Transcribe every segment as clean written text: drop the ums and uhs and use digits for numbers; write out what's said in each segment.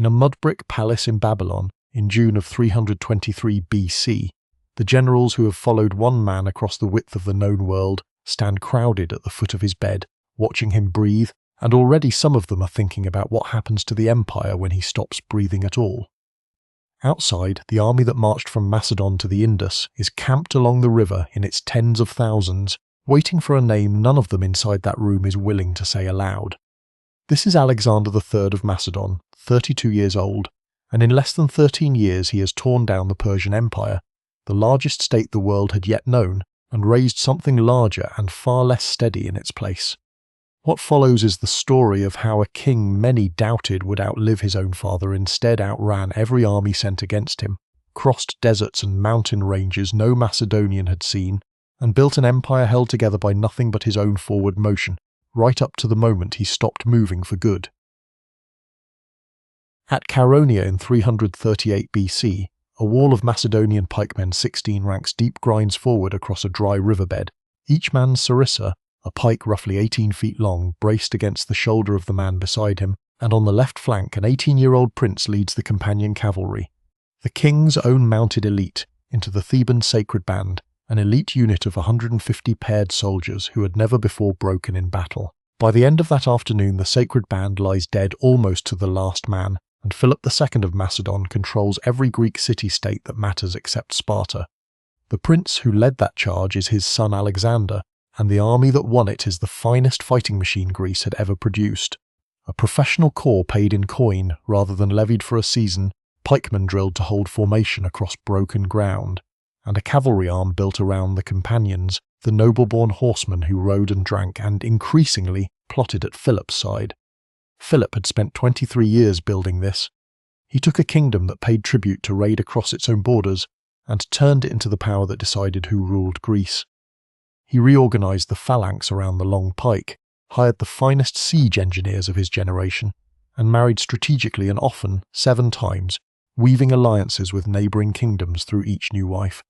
In a mudbrick palace in Babylon, in June of 323 BC, the generals who have followed one man across the width of the known world stand crowded at the foot of his bed, watching him breathe, and already some of them are thinking about what happens to the empire when he stops breathing at all. Outside, the army that marched from Macedon to the Indus is camped along the river in its tens of thousands, waiting for a name none of them inside that room is willing to say aloud. This is Alexander III of Macedon, 32 years old, and in less than 13 years he has torn down the Persian Empire, the largest state the world had yet known, and raised something larger and far less steady in its place. What follows is the story of how a king many doubted would outlive his own father instead outran every army sent against him, crossed deserts and mountain ranges no Macedonian had seen, and built an empire held together by nothing but his own forward motion, right up to the moment he stopped moving for good. At Chaeronea in 338 BC, a wall of Macedonian pikemen 16 ranks deep grinds forward across a dry riverbed, each man's sarissa, a pike roughly 18 feet long, braced against the shoulder of the man beside him, and on the left flank an 18-year-old prince leads the companion cavalry. The king's own mounted elite, into the Theban sacred band, an elite unit of 150 paired soldiers who had never before broken in battle. By the end of that afternoon the sacred band lies dead almost to the last man, and Philip II of Macedon controls every Greek city-state that matters except Sparta. The prince who led that charge is his son Alexander, and the army that won it is the finest fighting machine Greece had ever produced. A professional corps paid in coin rather than levied for a season, pikemen drilled to hold formation across broken ground, and a cavalry arm built around the companions, the noble-born horsemen who rode and drank and, increasingly, plotted at Philip's side. Philip had spent 23 years building this. He took a kingdom that paid tribute to raid across its own borders, and turned it into the power that decided who ruled Greece. He reorganized the phalanx around the long pike, hired the finest siege engineers of his generation, and married strategically and often, 7 times, weaving alliances with neighbouring kingdoms through each new wife.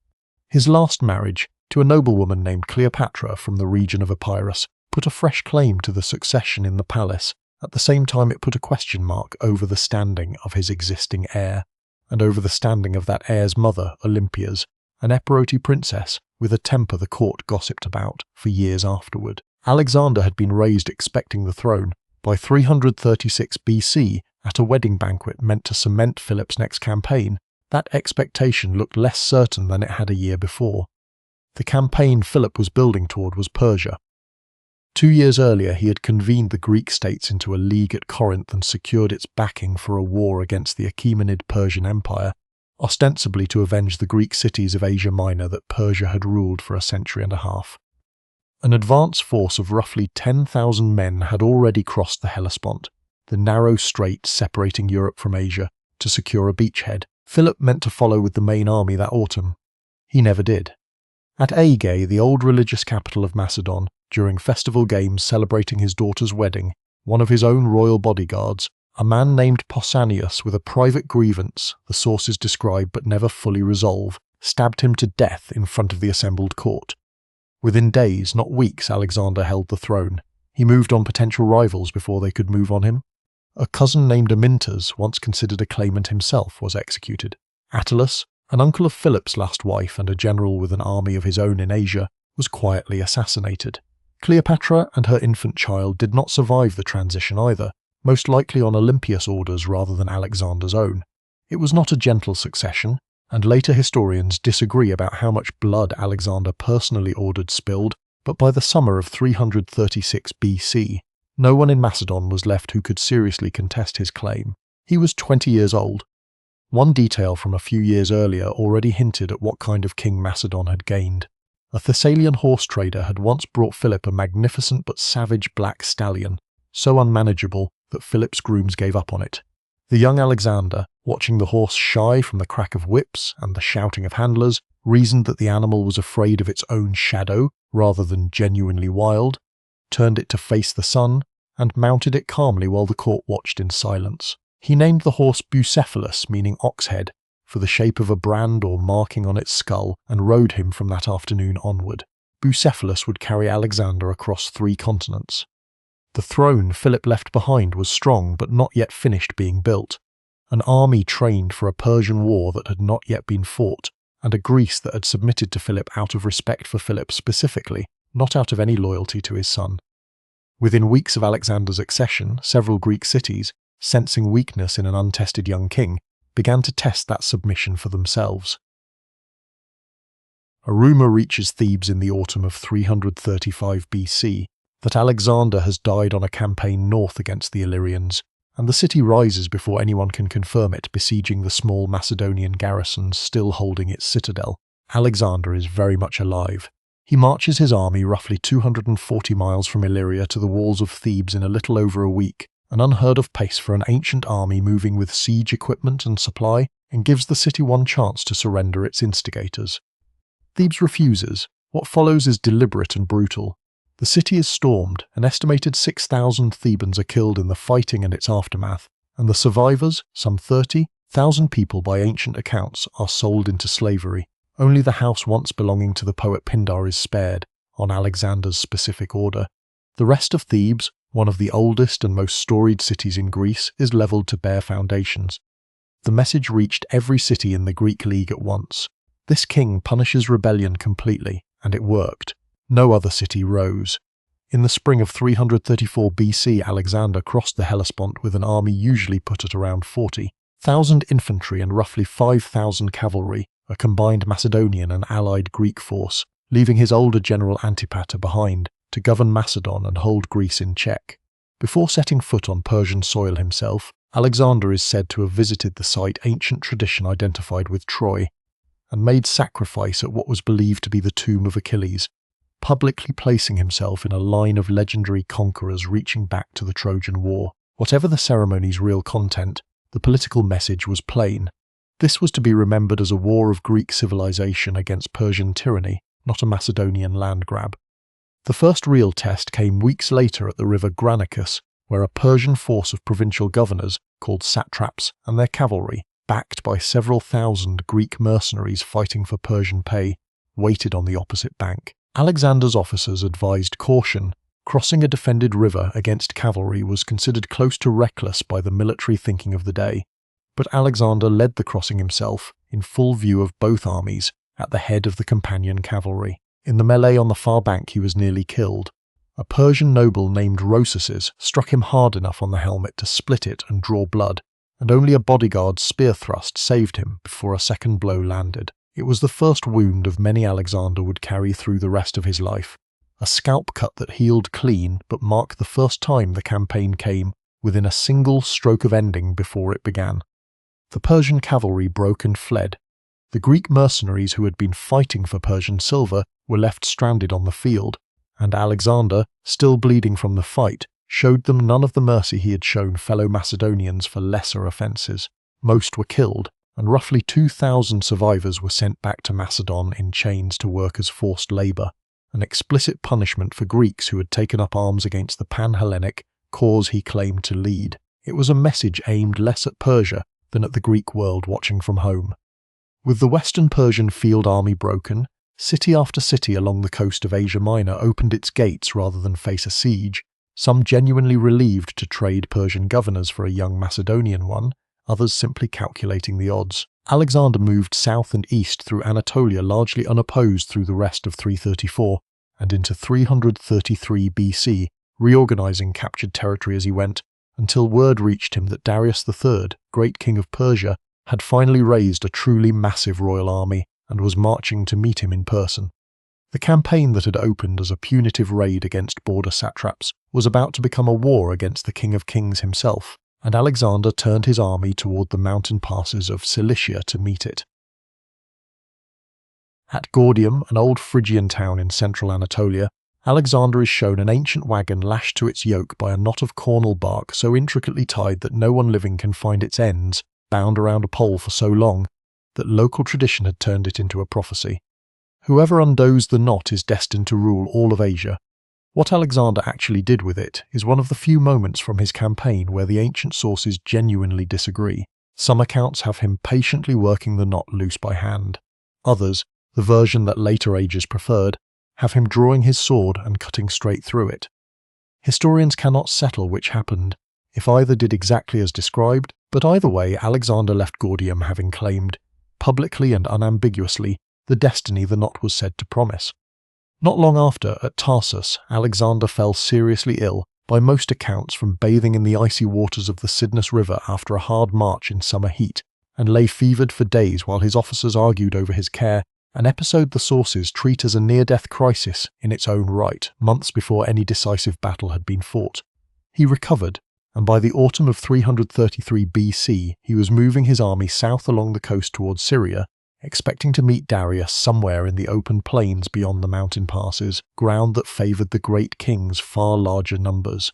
His last marriage, to a noblewoman named Cleopatra from the region of Epirus, put a fresh claim to the succession in the palace. At the same time it put a question mark over the standing of his existing heir, and over the standing of that heir's mother, Olympias, an Epiroti princess with a temper the court gossiped about for years afterward. Alexander had been raised expecting the throne. By 336 BC, at a wedding banquet meant to cement Philip's next campaign, that expectation looked less certain than it had a year before. The campaign Philip was building toward was Persia. 2 years earlier he had convened the Greek states into a league at Corinth and secured its backing for a war against the Achaemenid Persian Empire, ostensibly to avenge the Greek cities of Asia Minor that Persia had ruled for a century and a half. An advance force of roughly 10,000 men had already crossed the Hellespont, the narrow strait separating Europe from Asia, to secure a beachhead. Philip meant to follow with the main army that autumn. He never did. At Aegae, the old religious capital of Macedon, during festival games celebrating his daughter's wedding, one of his own royal bodyguards, a man named Pausanias with a private grievance, the sources describe but never fully resolve, stabbed him to death in front of the assembled court. Within days, not weeks, Alexander held the throne. He moved on potential rivals before they could move on him. A cousin named Amyntas, once considered a claimant himself, was executed. Attalus, an uncle of Philip's last wife and a general with an army of his own in Asia, was quietly assassinated. Cleopatra and her infant child did not survive the transition either, most likely on Olympias' orders rather than Alexander's own. It was not a gentle succession, and later historians disagree about how much blood Alexander personally ordered spilled, but by the summer of 336 BC, no one in Macedon was left who could seriously contest his claim. He was 20 years old. One detail from a few years earlier already hinted at what kind of king Macedon had gained. A Thessalian horse trader had once brought Philip a magnificent but savage black stallion, so unmanageable that Philip's grooms gave up on it. The young Alexander, watching the horse shy from the crack of whips and the shouting of handlers, reasoned that the animal was afraid of its own shadow rather than genuinely wild, turned it to face the sun, and mounted it calmly while the court watched in silence. He named the horse Bucephalus, meaning ox head, for the shape of a brand or marking on its skull, and rode him from that afternoon onward. Bucephalus would carry Alexander across 3 continents. The throne Philip left behind was strong but not yet finished being built. an army trained for a Persian war that had not yet been fought, and a Greece that had submitted to Philip out of respect for Philip specifically, not out of any loyalty to his son. Within weeks of Alexander's accession, several Greek cities, sensing weakness in an untested young king, began to test that submission for themselves. A rumour reaches Thebes in the autumn of 335 BC that Alexander has died on a campaign north against the Illyrians, and the city rises before anyone can confirm it, besieging the small Macedonian garrisons still holding its citadel. Alexander is very much alive. He marches his army roughly 240 miles from Illyria to the walls of Thebes in a little over a week, an unheard-of pace for an ancient army moving with siege equipment and supply, and gives the city one chance to surrender its instigators. Thebes refuses. What follows is deliberate and brutal. The city is stormed, an estimated 6,000 Thebans are killed in the fighting and its aftermath, and the survivors, some 30,000 people by ancient accounts, are sold into slavery. Only the house once belonging to the poet Pindar is spared, on Alexander's specific order. The rest of Thebes, one of the oldest and most storied cities in Greece, is levelled to bare foundations. The message reached every city in the Greek League at once. This king punishes rebellion completely, and it worked. No other city rose. In the spring of 334 BC, Alexander crossed the Hellespont with an army usually put at around 40,000 infantry and roughly 5,000 cavalry, a combined Macedonian and allied Greek force, leaving his older general Antipater behind to govern Macedon and hold Greece in check. Before setting foot on Persian soil himself, Alexander is said to have visited the site ancient tradition identified with Troy, and made sacrifice at what was believed to be the tomb of Achilles, publicly placing himself in a line of legendary conquerors reaching back to the Trojan War. Whatever the ceremony's real content, the political message was plain. This was to be remembered as a war of Greek civilization against Persian tyranny, not a Macedonian land grab. The first real test came weeks later at the river Granicus, where a Persian force of provincial governors, called satraps, and their cavalry, backed by several thousand Greek mercenaries fighting for Persian pay, waited on the opposite bank. Alexander's officers advised caution. Crossing a defended river against cavalry was considered close to reckless by the military thinking of the day. But Alexander led the crossing himself, in full view of both armies, at the head of the companion cavalry. In the melee on the far bank he was nearly killed. A Persian noble named Rosses struck him hard enough on the helmet to split it and draw blood, and only a bodyguard's spear thrust saved him before a second blow landed. It was the first wound of many Alexander would carry through the rest of his life. A scalp cut that healed clean but marked the first time the campaign came within a single stroke of ending before it began. The Persian cavalry broke and fled. The Greek mercenaries who had been fighting for Persian silver were left stranded on the field, and Alexander, still bleeding from the fight, showed them none of the mercy he had shown fellow Macedonians for lesser offences. Most were killed, and roughly 2,000 survivors were sent back to Macedon in chains to work as forced labour, an explicit punishment for Greeks who had taken up arms against the pan-Hellenic cause he claimed to lead. It was a message aimed less at Persia than at the Greek world watching from home. With the Western Persian field army broken, city after city along the coast of Asia Minor opened its gates rather than face a siege, some genuinely relieved to trade Persian governors for a young Macedonian one, others simply calculating the odds. Alexander moved south and east through Anatolia largely unopposed through the rest of 334 and into 333 BC, reorganizing captured territory as he went, until word reached him that Darius III, great king of Persia, had finally raised a truly massive royal army and was marching to meet him in person. The campaign that had opened as a punitive raid against border satraps was about to become a war against the King of Kings himself, and Alexander turned his army toward the mountain passes of Cilicia to meet it. At Gordium, an old Phrygian town in central Anatolia, Alexander is shown an ancient wagon lashed to its yoke by a knot of cornel bark so intricately tied that no one living can find its ends, bound around a pole for so long that local tradition had turned it into a prophecy. Whoever undoes the knot is destined to rule all of Asia. What Alexander actually did with it is one of the few moments from his campaign where the ancient sources genuinely disagree. Some accounts have him patiently working the knot loose by hand. Others, the version that later ages preferred, have him drawing his sword and cutting straight through it. Historians cannot settle which happened. If either did exactly as described, But either way, Alexander left Gordium having claimed, publicly and unambiguously, the destiny the knot was said to promise. Not long after, at Tarsus, Alexander fell seriously ill, by most accounts from bathing in the icy waters of the Cydnus River after a hard march in summer heat, and lay fevered for days while his officers argued over his care, an episode the sources treat as a near-death crisis in its own right, months before any decisive battle had been fought. He recovered, and by the autumn of 333 BC he was moving his army south along the coast towards Syria, expecting to meet Darius somewhere in the open plains beyond the mountain passes, ground that favoured the great king's far larger numbers.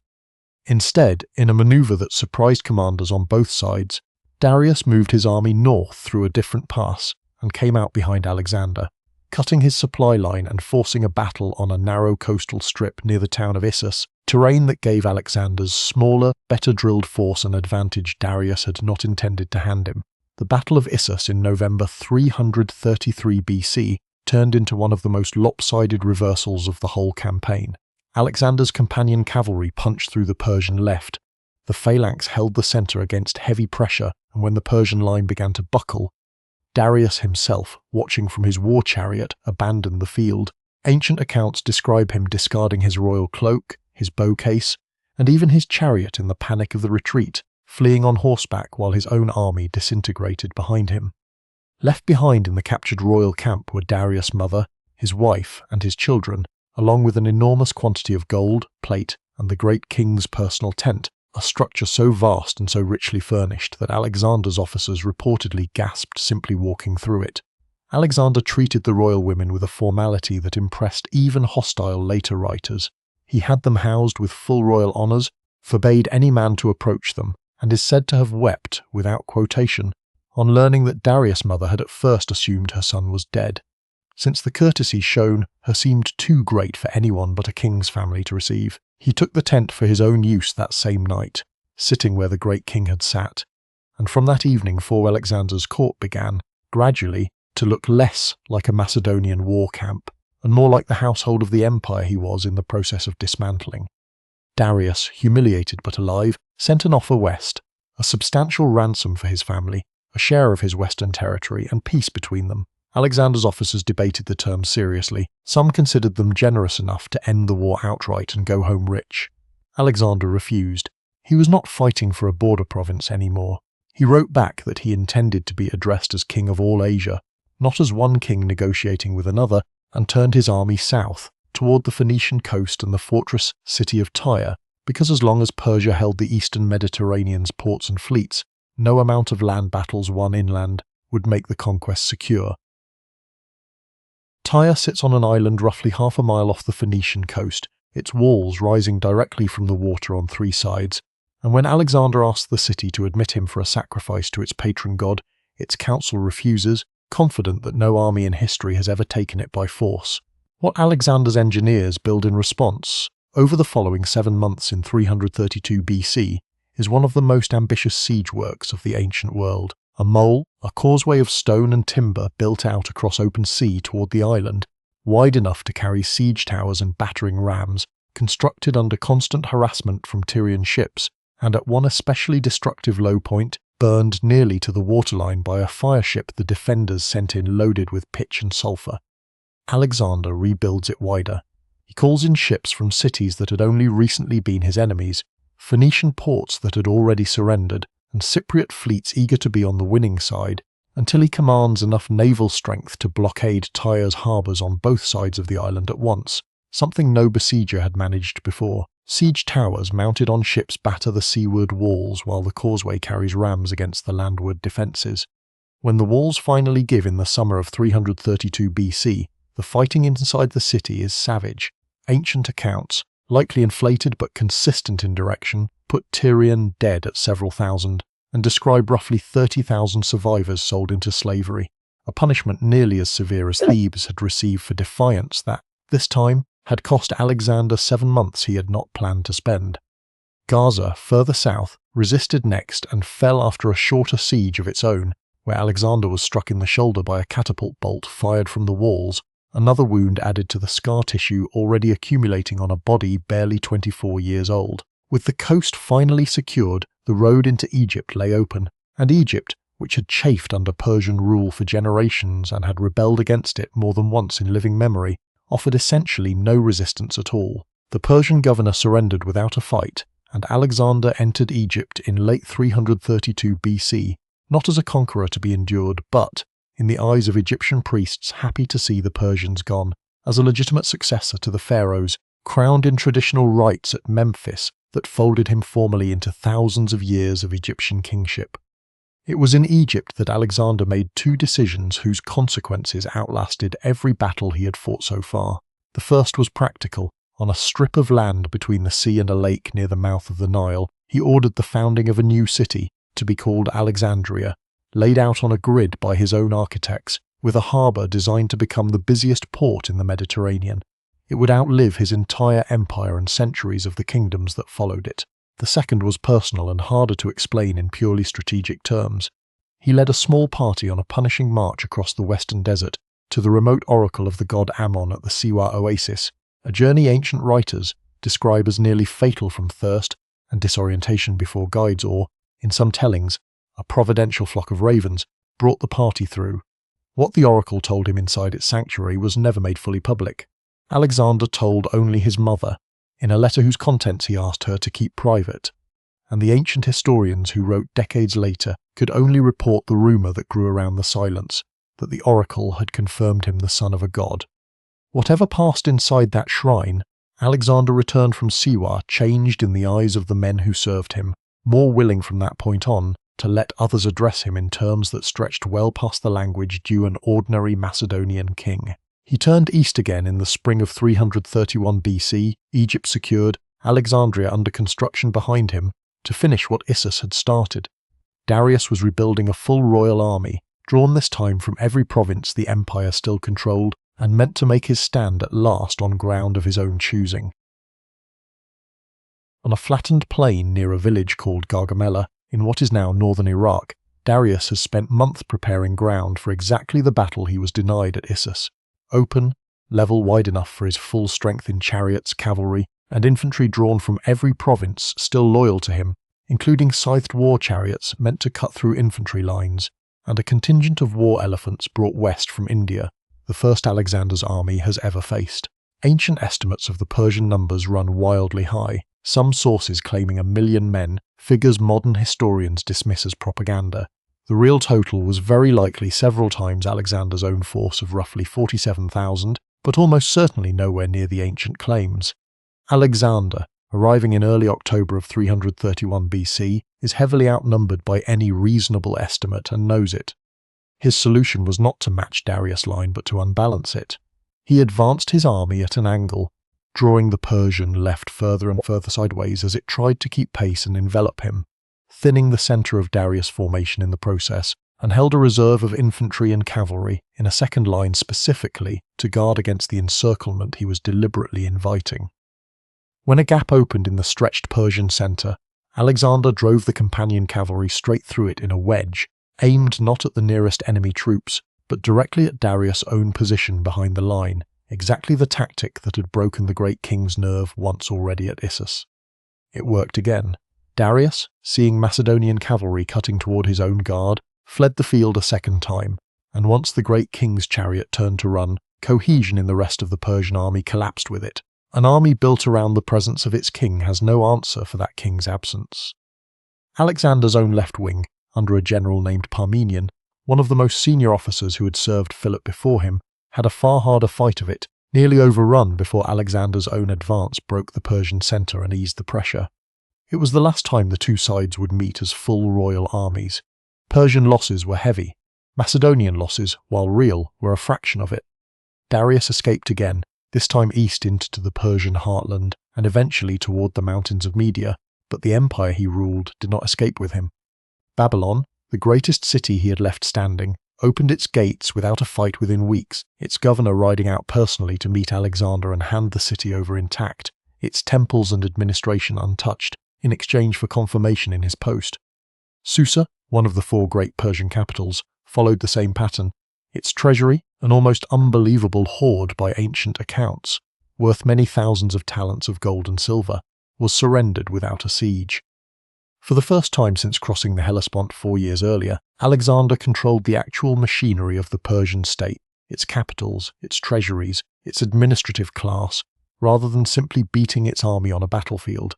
Instead, in a manoeuvre that surprised commanders on both sides, Darius moved his army north through a different pass and came out behind Alexander, cutting his supply line and forcing a battle on a narrow coastal strip near the town of Issus, terrain that gave Alexander's smaller, better-drilled force an advantage Darius had not intended to hand him. The Battle of Issus in November 333 BC turned into one of the most lopsided reversals of the whole campaign. Alexander's companion cavalry punched through the Persian left. The phalanx held the centre against heavy pressure, and when the Persian line began to buckle, Darius himself, watching from his war chariot, abandoned the field. Ancient accounts describe him discarding his royal cloak, his bow case, and even his chariot in the panic of the retreat, fleeing on horseback while his own army disintegrated behind him. Left behind in the captured royal camp were Darius' mother, his wife, and his children, along with an enormous quantity of gold, plate, and the great king's personal tent, a structure so vast and so richly furnished that Alexander's officers reportedly gasped simply walking through it. Alexander treated the royal women with a formality that impressed even hostile later writers. He had them housed with full royal honours, forbade any man to approach them, and is said to have wept, without quotation, on learning that Darius' mother had at first assumed her son was dead, since the courtesy shown her seemed too great for anyone but a king's family to receive. He took the tent for his own use that same night, sitting where the great king had sat, and from that evening for Alexander's court began, gradually, to look less like a Macedonian war camp, and more like the household of the empire he was in the process of dismantling. Darius, humiliated but alive, sent an offer west, a substantial ransom for his family, a share of his western territory, and peace between them. Alexander's officers debated the terms seriously. Some considered them generous enough to end the war outright and go home rich. Alexander refused. He was not fighting for a border province anymore. He wrote back that he intended to be addressed as king of all Asia, not as one king negotiating with another, and turned his army south, toward the Phoenician coast and the fortress city of Tyre, because as long as Persia held the eastern Mediterranean's ports and fleets, no amount of land battles won inland would make the conquest secure. Tyre sits on an island roughly half a mile off the Phoenician coast, its walls rising directly from the water on three sides, and when Alexander asks the city to admit him for a sacrifice to its patron god, its council refuses, confident that no army in history has ever taken it by force. What Alexander's engineers build in response, over the following 7 months in 332 BC, is one of the most ambitious siege works of the ancient world. A mole, a causeway of stone and timber built out across open sea toward the island, wide enough to carry siege towers and battering rams, constructed under constant harassment from Tyrian ships, and at one especially destructive low point, burned nearly to the waterline by a fire ship the defenders sent in loaded with pitch and sulphur. Alexander rebuilds it wider. He calls in ships from cities that had only recently been his enemies, Phoenician ports that had already surrendered, and Cypriot fleets eager to be on the winning side, until he commands enough naval strength to blockade Tyre's harbours on both sides of the island at once, something no besieger had managed before. Siege towers mounted on ships batter the seaward walls while the causeway carries rams against the landward defences. When the walls finally give in the summer of 332 BC, the fighting inside the city is savage. Ancient accounts, likely inflated but consistent in direction, put Tyrian dead at several thousand, and describe roughly 30,000 survivors sold into slavery, a punishment nearly as severe as Thebes had received for defiance that, this time, had cost Alexander 7 months he had not planned to spend. Gaza, further south, resisted next and fell after a shorter siege of its own, where Alexander was struck in the shoulder by a catapult bolt fired from the walls, another wound added to the scar tissue already accumulating on a body barely 24 years old. With the coast finally secured, the road into Egypt lay open, and Egypt, which had chafed under Persian rule for generations and had rebelled against it more than once in living memory, offered essentially no resistance at all. The Persian governor surrendered without a fight, and Alexander entered Egypt in late 332 BC, not as a conqueror to be endured, but, in the eyes of Egyptian priests happy to see the Persians gone, as a legitimate successor to the pharaohs, crowned in traditional rites at Memphis that folded him formally into thousands of years of Egyptian kingship. It was in Egypt that Alexander made two decisions whose consequences outlasted every battle he had fought so far. The first was practical. On a strip of land between the sea and a lake near the mouth of the Nile, he ordered the founding of a new city, to be called Alexandria, laid out on a grid by his own architects, with a harbour designed to become the busiest port in the Mediterranean. It would outlive his entire empire and centuries of the kingdoms that followed it. The second was personal and harder to explain in purely strategic terms. He led a small party on a punishing march across the western desert to the remote oracle of the god Ammon at the Siwa oasis, a journey ancient writers describe as nearly fatal from thirst and disorientation before guides or, in some tellings, a providential flock of ravens brought the party through. What the oracle told him inside its sanctuary was never made fully public. Alexander told only his mother, in a letter whose contents he asked her to keep private, and the ancient historians who wrote decades later could only report the rumour that grew around the silence, that the oracle had confirmed him the son of a god. Whatever passed inside that shrine, Alexander returned from Siwa changed in the eyes of the men who served him, more willing from that point on to let others address him in terms that stretched well past the language due an ordinary Macedonian king. He turned east again in the spring of 331 BC, Egypt secured, Alexandria under construction behind him, to finish what Issus had started. Darius was rebuilding a full royal army, drawn this time from every province the empire still controlled, and meant to make his stand at last on ground of his own choosing. On a flattened plain near a village called Gaugamela, in what is now northern Iraq, Darius has spent months preparing ground for exactly the battle he was denied at Issus. Open, level wide enough for his full strength in chariots, cavalry, and infantry drawn from every province still loyal to him, including scythed war chariots meant to cut through infantry lines, and a contingent of war elephants brought west from India, the first Alexander's army has ever faced. Ancient estimates of the Persian numbers run wildly high, some sources claiming 1 million men, figures modern historians dismiss as propaganda. The real total was very likely several times Alexander's own force of roughly 47,000, but almost certainly nowhere near the ancient claims. Alexander, arriving in early October of 331 BC, is heavily outnumbered by any reasonable estimate and knows it. His solution was not to match Darius' line but to unbalance it. He advanced his army at an angle, drawing the Persian left further and further sideways as it tried to keep pace and envelop him, thinning the centre of Darius' formation in the process, and held a reserve of infantry and cavalry in a second line specifically to guard against the encirclement he was deliberately inviting. When a gap opened in the stretched Persian centre, Alexander drove the companion cavalry straight through it in a wedge, aimed not at the nearest enemy troops, but directly at Darius' own position behind the line, exactly the tactic that had broken the great king's nerve once already at Issus. It worked again. Darius, seeing Macedonian cavalry cutting toward his own guard, fled the field a second time, and once the great king's chariot turned to run, cohesion in the rest of the Persian army collapsed with it. An army built around the presence of its king has no answer for that king's absence. Alexander's own left wing, under a general named Parmenion, one of the most senior officers who had served Philip before him, had a far harder fight of it, nearly overrun before Alexander's own advance broke the Persian centre and eased the pressure. It was the last time the two sides would meet as full royal armies. Persian losses were heavy. Macedonian losses, while real, were a fraction of it. Darius escaped again, this time east into the Persian heartland and eventually toward the mountains of Media, but the empire he ruled did not escape with him. Babylon, the greatest city he had left standing, opened its gates without a fight within weeks, its governor riding out personally to meet Alexander and hand the city over intact, its temples and administration untouched, in exchange for confirmation in his post. Susa, one of the 4 great Persian capitals, followed the same pattern, its treasury, an almost unbelievable hoard by ancient accounts, worth many thousands of talents of gold and silver, was surrendered without a siege. For the first time since crossing the Hellespont 4 years earlier, Alexander controlled the actual machinery of the Persian state, its capitals, its treasuries, its administrative class, rather than simply beating its army on a battlefield.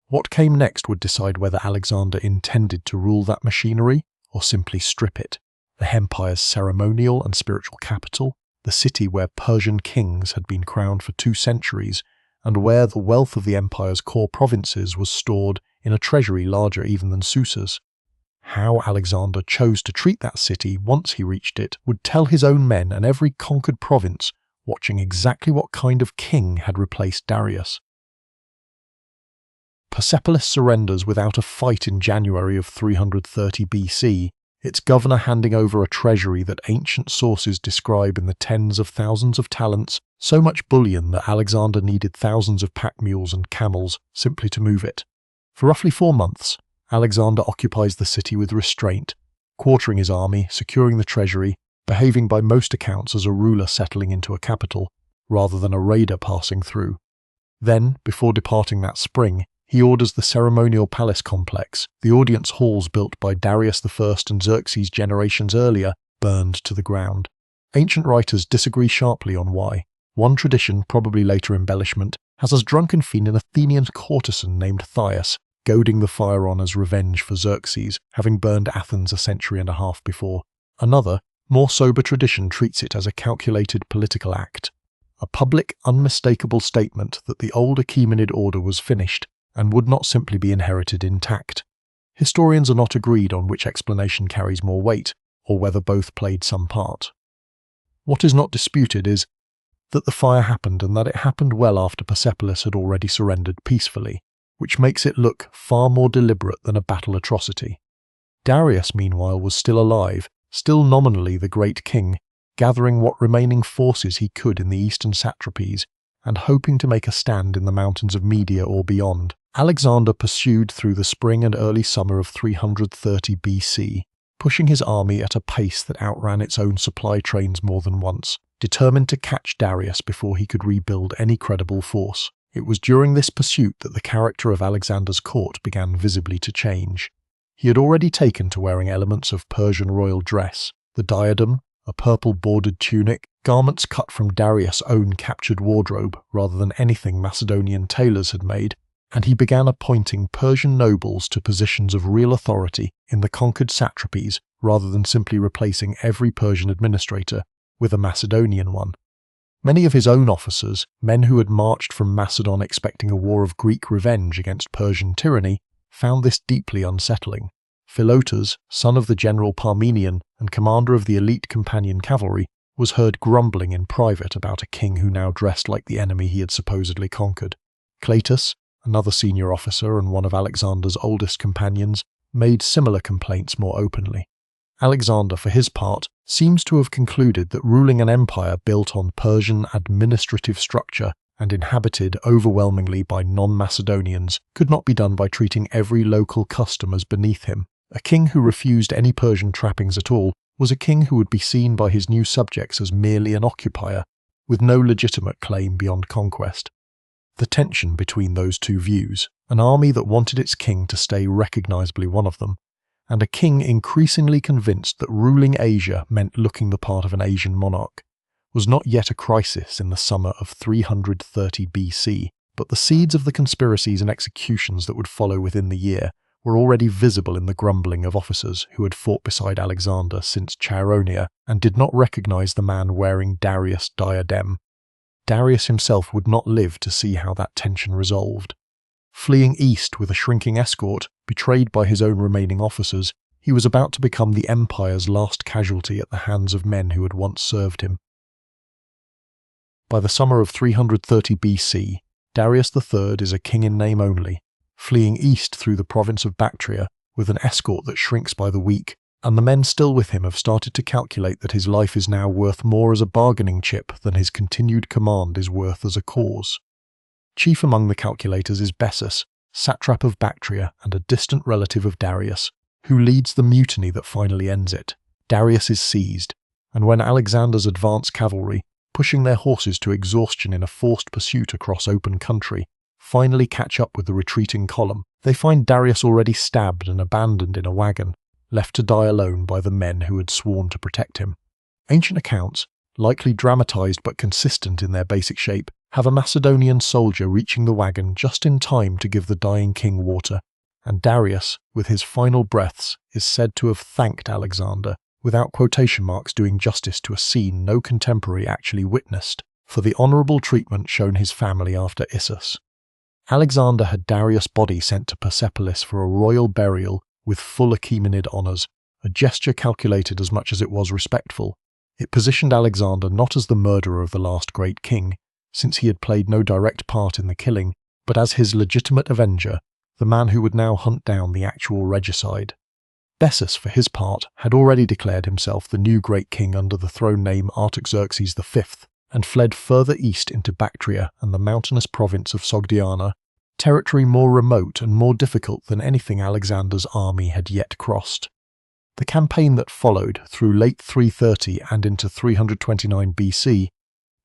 What came next would decide whether Alexander intended to rule that machinery or simply strip it. The empire's ceremonial and spiritual capital, the city where Persian kings had been crowned for 2 centuries, and where the wealth of the empire's core provinces was stored in a treasury larger even than Susa's. How Alexander chose to treat that city once he reached it would tell his own men and every conquered province watching exactly what kind of king had replaced Darius. Persepolis surrenders without a fight in January of 330 BC, its governor handing over a treasury that ancient sources describe in the tens of thousands of talents, so much bullion that Alexander needed thousands of pack mules and camels simply to move it. For roughly 4 months, Alexander occupies the city with restraint, quartering his army, securing the treasury, behaving by most accounts as a ruler settling into a capital, rather than a raider passing through. Then, before departing that spring, he orders the ceremonial palace complex, the audience halls built by Darius I and Xerxes generations earlier, burned to the ground. Ancient writers disagree sharply on why. One tradition, probably later embellishment, has as drunken fiend an Athenian courtesan named Thias, goading the fire on as revenge for Xerxes, having burned Athens a century and a half before. Another, more sober tradition treats it as a calculated political act, a public, unmistakable statement that the old Achaemenid order was finished and would not simply be inherited intact. Historians are not agreed on which explanation carries more weight, or whether both played some part. What is not disputed is that the fire happened and that it happened well after Persepolis had already surrendered peacefully, which makes it look far more deliberate than a battle atrocity. Darius, meanwhile, was still alive, still nominally the great king, gathering what remaining forces he could in the eastern satrapies, and hoping to make a stand in the mountains of Media or beyond. Alexander pursued through the spring and early summer of 330 BC, pushing his army at a pace that outran its own supply trains more than once, determined to catch Darius before he could rebuild any credible force. It was during this pursuit that the character of Alexander's court began visibly to change. He had already taken to wearing elements of Persian royal dress, the diadem, a purple bordered tunic, garments cut from Darius' own captured wardrobe rather than anything Macedonian tailors had made, and he began appointing Persian nobles to positions of real authority in the conquered satrapies rather than simply replacing every Persian administrator with a Macedonian one. Many of his own officers, men who had marched from Macedon expecting a war of Greek revenge against Persian tyranny, found this deeply unsettling. Philotas, son of the general Parmenion and commander of the elite companion cavalry, was heard grumbling in private about a king who now dressed like the enemy he had supposedly conquered. Cleitus, another senior officer and one of Alexander's oldest companions, made similar complaints more openly. Alexander, for his part, seems to have concluded that ruling an empire built on Persian administrative structure and inhabited overwhelmingly by non-Macedonians could not be done by treating every local custom as beneath him. A king who refused any Persian trappings at all was a king who would be seen by his new subjects as merely an occupier, with no legitimate claim beyond conquest. The tension between those two views, an army that wanted its king to stay recognizably one of them, and a king increasingly convinced that ruling Asia meant looking the part of an Asian monarch, was not yet a crisis in the summer of 330 BC, but the seeds of the conspiracies and executions that would follow within the year were already visible in the grumbling of officers who had fought beside Alexander since Chaironeia and did not recognize the man wearing Darius' diadem. Darius himself would not live to see how that tension resolved. Fleeing east with a shrinking escort, betrayed by his own remaining officers, he was about to become the empire's last casualty at the hands of men who had once served him. By the summer of 330 BC, Darius III is a king in name only, fleeing east through the province of Bactria with an escort that shrinks by the week, and the men still with him have started to calculate that his life is now worth more as a bargaining chip than his continued command is worth as a cause. Chief among the calculators is Bessus, satrap of Bactria and a distant relative of Darius, who leads the mutiny that finally ends it. Darius is seized, and when Alexander's advance cavalry, pushing their horses to exhaustion in a forced pursuit across open country, finally catch up with the retreating column, they find Darius already stabbed and abandoned in a wagon, left to die alone by the men who had sworn to protect him. Ancient accounts, likely dramatized but consistent in their basic shape, have a Macedonian soldier reaching the wagon just in time to give the dying king water, and Darius, with his final breaths, is said to have thanked Alexander, without quotation marks doing justice to a scene no contemporary actually witnessed, for the honourable treatment shown his family after Issus. Alexander had Darius' body sent to Persepolis for a royal burial with full Achaemenid honours, a gesture calculated as much as it was respectful. It positioned Alexander not as the murderer of the last great king, since he had played no direct part in the killing, but as his legitimate avenger, the man who would now hunt down the actual regicide. Bessus, for his part, had already declared himself the new great king under the throne name Artaxerxes V, and fled further east into Bactria and the mountainous province of Sogdiana, territory more remote and more difficult than anything Alexander's army had yet crossed. The campaign that followed, through late 330 and into 329 BC,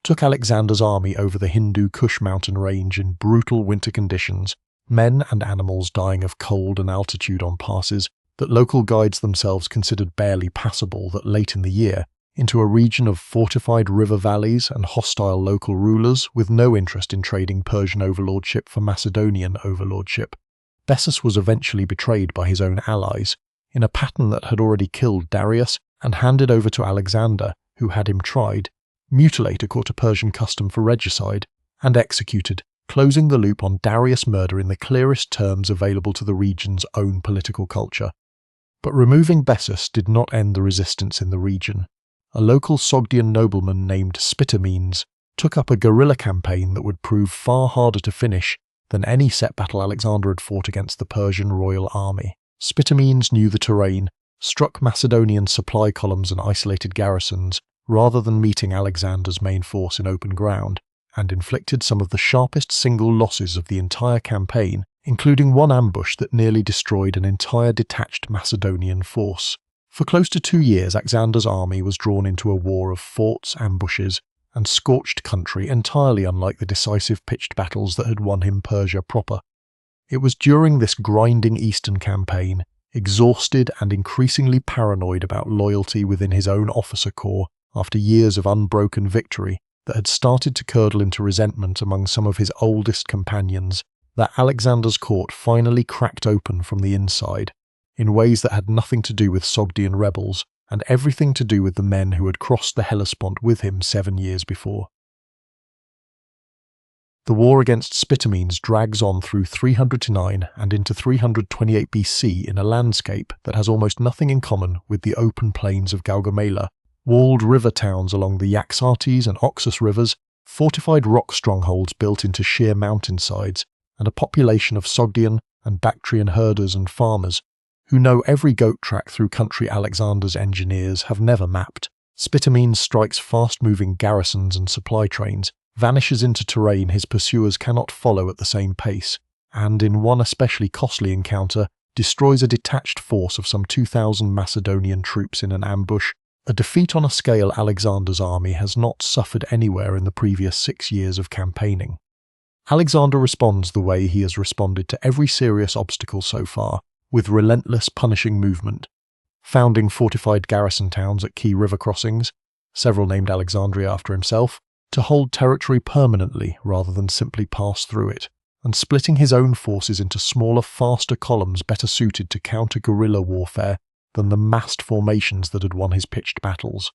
took Alexander's army over the Hindu Kush mountain range in brutal winter conditions, men and animals dying of cold and altitude on passes that local guides themselves considered barely passable that late in the year, into a region of fortified river valleys and hostile local rulers with no interest in trading Persian overlordship for Macedonian overlordship. Bessus was eventually betrayed by his own allies, in a pattern that had already killed Darius and handed over to Alexander, who had him tried, mutilated according to Persian custom for regicide, and executed, closing the loop on Darius' murder in the clearest terms available to the region's own political culture. But removing Bessus did not end the resistance in the region. A local Sogdian nobleman named Spitamenes took up a guerrilla campaign that would prove far harder to finish than any set battle Alexander had fought against the Persian royal army. Spitamenes knew the terrain, struck Macedonian supply columns and isolated garrisons, rather than meeting Alexander's main force in open ground, and inflicted some of the sharpest single losses of the entire campaign, including one ambush that nearly destroyed an entire detached Macedonian force. For close to 2 years, Alexander's army was drawn into a war of forts, ambushes, and scorched country entirely unlike the decisive pitched battles that had won him Persia proper. It was during this grinding eastern campaign, exhausted and increasingly paranoid about loyalty within his own officer corps after years of unbroken victory, that had started to curdle into resentment among some of his oldest companions, that Alexander's court finally cracked open from the inside, in ways that had nothing to do with Sogdian rebels, and everything to do with the men who had crossed the Hellespont with him 7 years before. The war against Spitamenes drags on through 309 and into 328 BC in a landscape that has almost nothing in common with the open plains of Gaugamela, walled river towns along the Yaxartes and Oxus rivers, fortified rock strongholds built into sheer mountainsides, and a population of Sogdian and Bactrian herders and farmers who know every goat track through country Alexander's engineers have never mapped. Spitamenes strikes fast-moving garrisons and supply trains, vanishes into terrain his pursuers cannot follow at the same pace, and in one especially costly encounter destroys a detached force of some 2,000 Macedonian troops in an ambush, a defeat on a scale Alexander's army has not suffered anywhere in the previous 6 years of campaigning. Alexander responds the way he has responded to every serious obstacle so far, with relentless punishing movement, founding fortified garrison towns at key river crossings, several named Alexandria after himself, to hold territory permanently rather than simply pass through it, and splitting his own forces into smaller, faster columns better suited to counter guerrilla warfare than the massed formations that had won his pitched battles.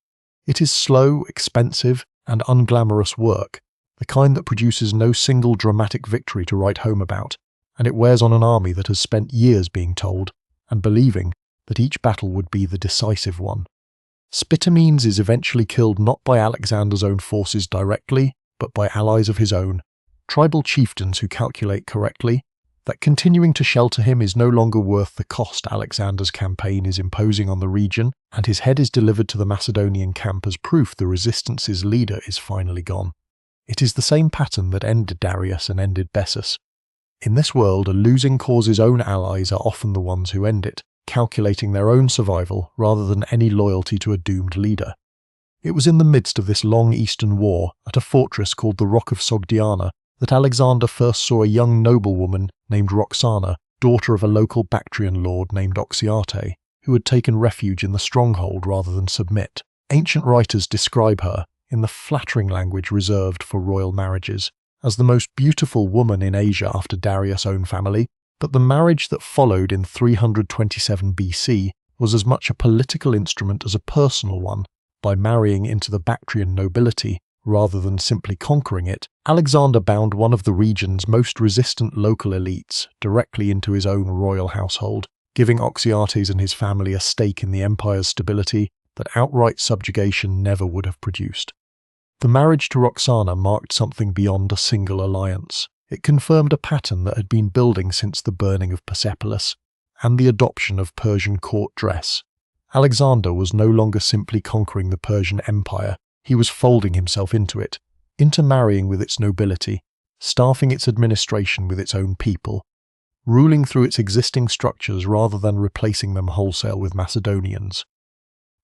It is slow, expensive, and unglamorous work, the kind that produces no single dramatic victory to write home about, and it wears on an army that has spent years being told, and believing, that each battle would be the decisive one. Spitamenes is eventually killed not by Alexander's own forces directly, but by allies of his own, tribal chieftains who calculate correctly that continuing to shelter him is no longer worth the cost Alexander's campaign is imposing on the region, and his head is delivered to the Macedonian camp as proof the resistance's leader is finally gone. It is the same pattern that ended Darius and ended Bessus. In this world, a losing cause's own allies are often the ones who end it, calculating their own survival rather than any loyalty to a doomed leader. It was in the midst of this long eastern war, at a fortress called the Rock of Sogdiana, that Alexander first saw a young noblewoman named Roxana, daughter of a local Bactrian lord named Oxyarte, who had taken refuge in the stronghold rather than submit. Ancient writers describe her, in the flattering language reserved for royal marriages, as the most beautiful woman in Asia after Darius' own family, but the marriage that followed in 327 BC was as much a political instrument as a personal one. By marrying into the Bactrian nobility, rather than simply conquering it, Alexander bound one of the region's most resistant local elites directly into his own royal household, giving Oxyates and his family a stake in the empire's stability that outright subjugation never would have produced. The marriage to Roxana marked something beyond a single alliance. It confirmed a pattern that had been building since the burning of Persepolis and the adoption of Persian court dress. Alexander was no longer simply conquering the Persian Empire, he was folding himself into it, intermarrying with its nobility, staffing its administration with its own people, ruling through its existing structures rather than replacing them wholesale with Macedonians.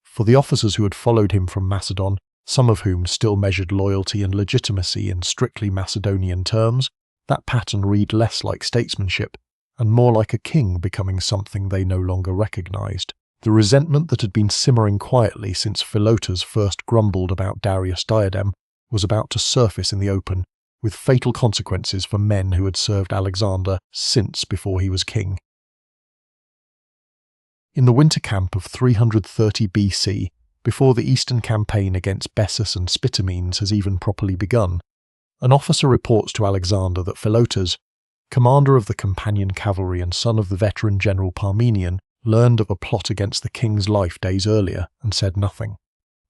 For the officers who had followed him from Macedon, some of whom still measured loyalty and legitimacy in strictly Macedonian terms, that pattern read less like statesmanship and more like a king becoming something they no longer recognized. The resentment that had been simmering quietly since Philotas first grumbled about Darius' diadem was about to surface in the open, with fatal consequences for men who had served Alexander since before he was king. In the winter camp of 330 BC, before the eastern campaign against Bessus and Spitamenes has even properly begun, an officer reports to Alexander that Philotas, commander of the companion cavalry and son of the veteran general Parmenion, learned of a plot against the king's life days earlier and said nothing.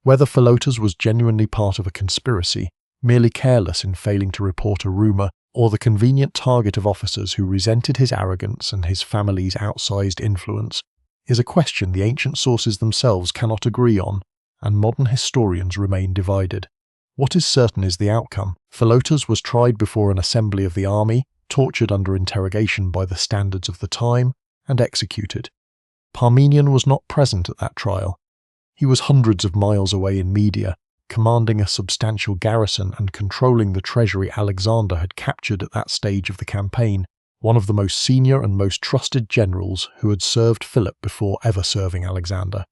Whether Philotas was genuinely part of a conspiracy, merely careless in failing to report a rumour, or the convenient target of officers who resented his arrogance and his family's outsized influence, is a question the ancient sources themselves cannot agree on, and modern historians remain divided. What is certain is the outcome. Philotas was tried before an assembly of the army, tortured under interrogation by the standards of the time, and executed. Parmenion was not present at that trial. He was hundreds of miles away in Media, commanding a substantial garrison and controlling the treasury Alexander had captured at that stage of the campaign, one of the most senior and most trusted generals who had served Philip before ever serving Alexander.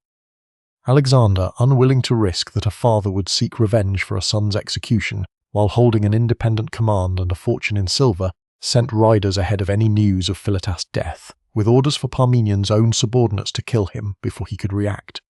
Alexander, unwilling to risk that a father would seek revenge for a son's execution while holding an independent command and a fortune in silver, sent riders ahead of any news of Philotas' death, with orders for Parmenion's own subordinates to kill him before he could react.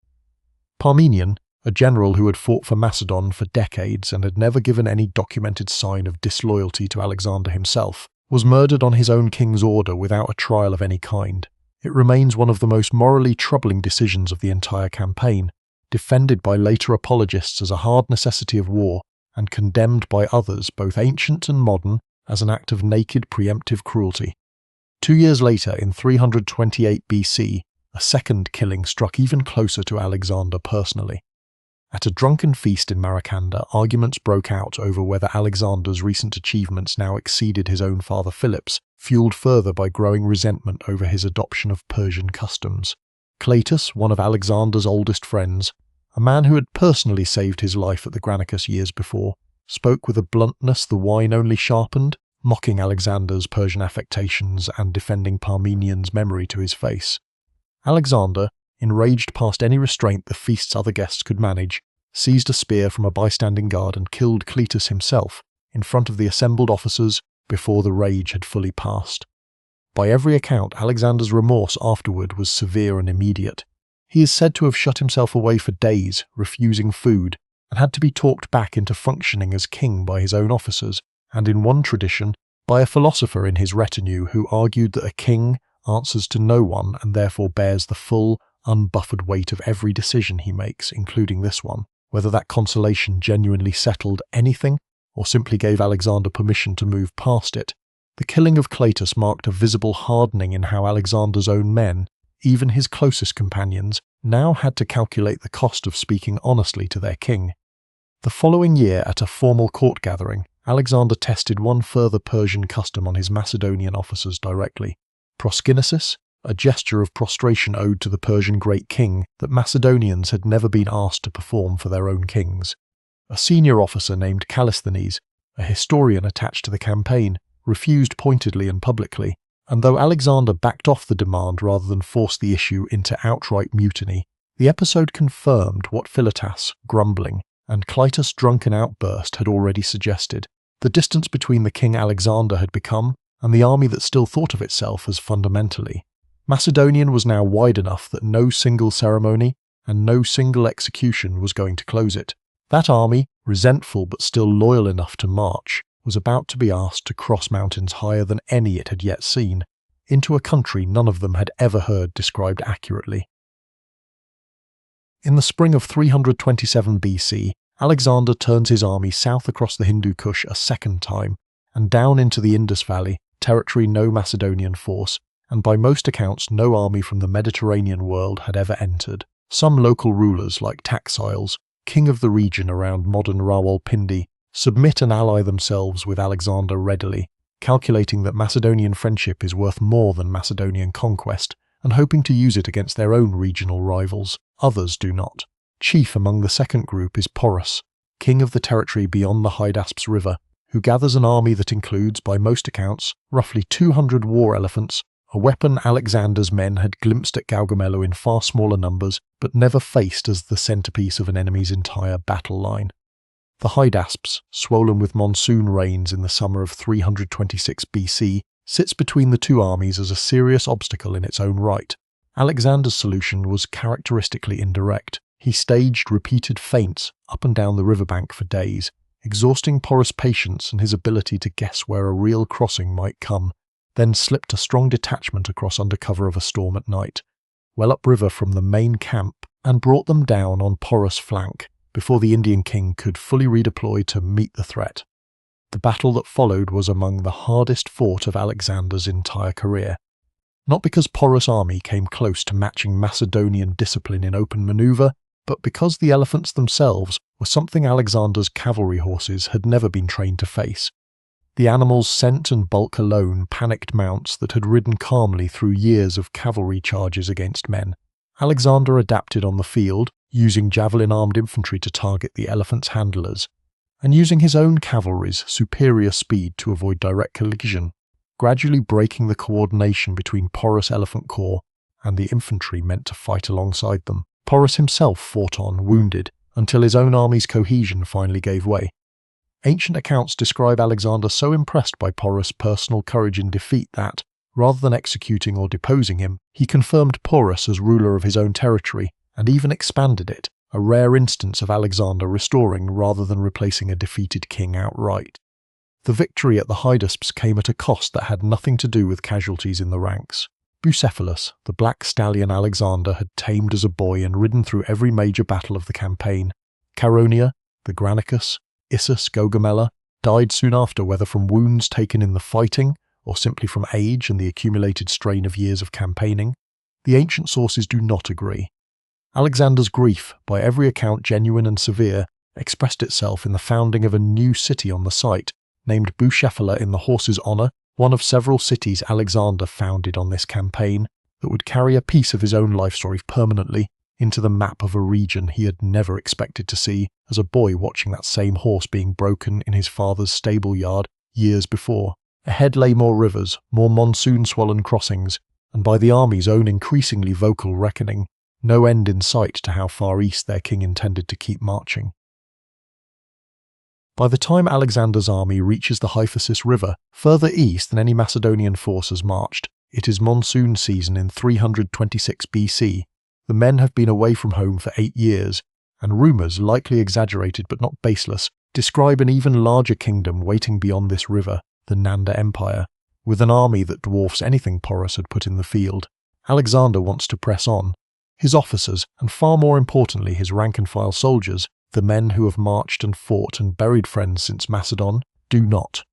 Parmenion, a general who had fought for Macedon for decades and had never given any documented sign of disloyalty to Alexander himself, was murdered on his own king's order without a trial of any kind. It remains one of the most morally troubling decisions of the entire campaign, defended by later apologists as a hard necessity of war, and condemned by others, both ancient and modern, as an act of naked preemptive cruelty. 2 years later, in 328 BC, a second killing struck even closer to Alexander personally. At a drunken feast in Maracanda, arguments broke out over whether Alexander's recent achievements now exceeded his own father Philip's, fueled further by growing resentment over his adoption of Persian customs. Cleitus, one of Alexander's oldest friends, a man who had personally saved his life at the Granicus years before, spoke with a bluntness the wine only sharpened, mocking Alexander's Persian affectations and defending Parmenion's memory to his face. Alexander, enraged past any restraint the feast's other guests could manage, seized a spear from a bystanding guard and killed Cleitus himself in front of the assembled officers before the rage had fully passed. By every account, Alexander's remorse afterward was severe and immediate. He is said to have shut himself away for days, refusing food, and had to be talked back into functioning as king by his own officers, and in one tradition, by a philosopher in his retinue who argued that a king answers to no one and therefore bears the full, unbuffered weight of every decision he makes, including this one. Whether that consolation genuinely settled anything, or simply gave Alexander permission to move past it, the killing of Cleitus marked a visible hardening in how Alexander's own men, even his closest companions, now had to calculate the cost of speaking honestly to their king. The following year, at a formal court gathering, Alexander tested one further Persian custom on his Macedonian officers directly. Proskynesis, a gesture of prostration owed to the Persian great king that Macedonians had never been asked to perform for their own kings. A senior officer named Callisthenes, a historian attached to the campaign, refused pointedly and publicly, and though Alexander backed off the demand rather than force the issue into outright mutiny, the episode confirmed what Philotas, grumbling, and Clytus' drunken outburst had already suggested. The distance between the King Alexander had become, and the army that still thought of itself as fundamentally. Macedonian was now wide enough that no single ceremony and no single execution was going to close it. That army, resentful but still loyal enough to march, was about to be asked to cross mountains higher than any it had yet seen, into a country none of them had ever heard described accurately. In the spring of 327 BC, Alexander turns his army south across the Hindu Kush a second time, and down into the Indus Valley, territory no Macedonian force, and by most accounts no army from the Mediterranean world had ever entered. Some local rulers like Taxiles, king of the region around modern Rawalpindi, submit and ally themselves with Alexander readily, calculating that Macedonian friendship is worth more than Macedonian conquest, and hoping to use it against their own regional rivals. Others do not. Chief among the second group is Porus, king of the territory beyond the Hyphasis river, who gathers an army that includes, by most accounts, roughly 200 war elephants, a weapon Alexander's men had glimpsed at Gaugamela in far smaller numbers, but never faced as the centerpiece of an enemy's entire battle line. The Hyphasis, swollen with monsoon rains in the summer of 326 BC, sits between the two armies as a serious obstacle in its own right. Alexander's solution was characteristically indirect. He staged repeated feints up and down the riverbank for days, exhausting Porus' patience and his ability to guess where a real crossing might come, then slipped a strong detachment across under cover of a storm at night, well upriver from the main camp, and brought them down on Porus' flank before the Indian king could fully redeploy to meet the threat. The battle that followed was among the hardest fought of Alexander's entire career. Not because Porus' army came close to matching Macedonian discipline in open maneuver, but because the elephants themselves were something Alexander's cavalry horses had never been trained to face. The animals' scent and bulk alone panicked mounts that had ridden calmly through years of cavalry charges against men. Alexander adapted on the field, using javelin-armed infantry to target the elephants' handlers, and using his own cavalry's superior speed to avoid direct collision, gradually breaking the coordination between Porus' elephant corps and the infantry meant to fight alongside them. Porus himself fought on, wounded, until his own army's cohesion finally gave way. Ancient accounts describe Alexander so impressed by Porus' personal courage in defeat that, rather than executing or deposing him, he confirmed Porus as ruler of his own territory, and even expanded it, a rare instance of Alexander restoring rather than replacing a defeated king outright. The victory at the Hyphasis came at a cost that had nothing to do with casualties in the ranks. Bucephalus, the black stallion Alexander had tamed as a boy and ridden through every major battle of the campaign. Charonia, the Granicus, Issus, Gaugamela, died soon after, whether from wounds taken in the fighting, or simply from age and the accumulated strain of years of campaigning. The ancient sources do not agree. Alexander's grief, by every account genuine and severe, expressed itself in the founding of a new city on the site, named Bucephala in the horse's honour, one of several cities Alexander founded on this campaign that would carry a piece of his own life story permanently into the map of a region he had never expected to see as a boy watching that same horse being broken in his father's stable yard years before. Ahead lay more rivers, more monsoon-swollen crossings, and by the army's own increasingly vocal reckoning, no end in sight to how far east their king intended to keep marching. By the time Alexander's army reaches the Hyphasis River, further east than any Macedonian force has marched, it is monsoon season in 326 BC. The men have been away from home for 8 years, and rumours, likely exaggerated but not baseless, describe an even larger kingdom waiting beyond this river, the Nanda Empire, with an army that dwarfs anything Porus had put in the field. Alexander wants to press on. His officers, and far more importantly his rank-and-file soldiers, the men who have marched and fought and buried friends since Macedon, do not.